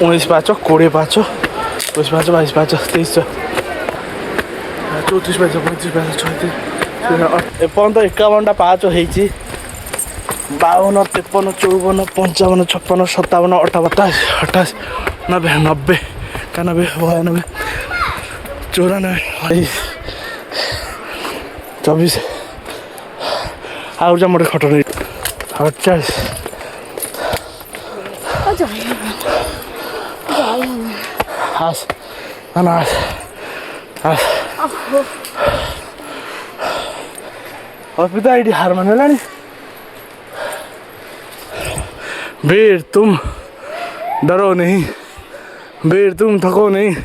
19 पाँच 20 पाँच 21 पाँच 22 पाँच 23 34 पाँच 35 पाँच 36 एपर्यंत 51टा पाँच होती 52 53 54 55 56 57 58 28 90 90 91 92 94 24 आउजा मोटे खट नहीं 48 हास अनास हास पिता आईडी हार मान लानी वीर तुम डरो नहीं, वीर तुम थको नहीं,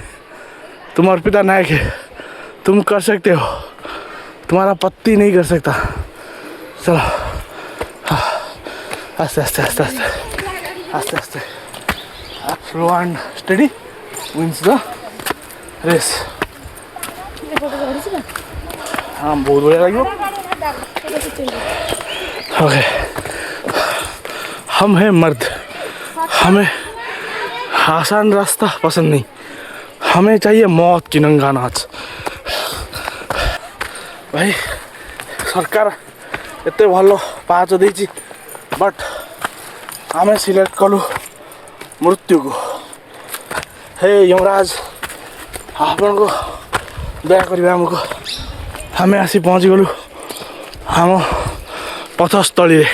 तुम अर्पिता नायक है, तुम कर सकते हो, तुम्हारा पति नहीं कर सकता। चलो आस्ते आस्ते आस्ते आस्ते आस्ते आस्ते slow and steady wins the race. हाँ बहुत बढ़िया लगे। ओके हम हैं मर्द, हमें आसान रास्ता पसंद नहीं, हमें चाहिए मौत की नंगा नाच। भाई सरकार एते भल पाँच देती बट आम सिलेक्ट कलु मृत्यु को। हे यमराज आपण को दया करिबा हमको, हमें आसी पहुँच गलु हम पथस्थली।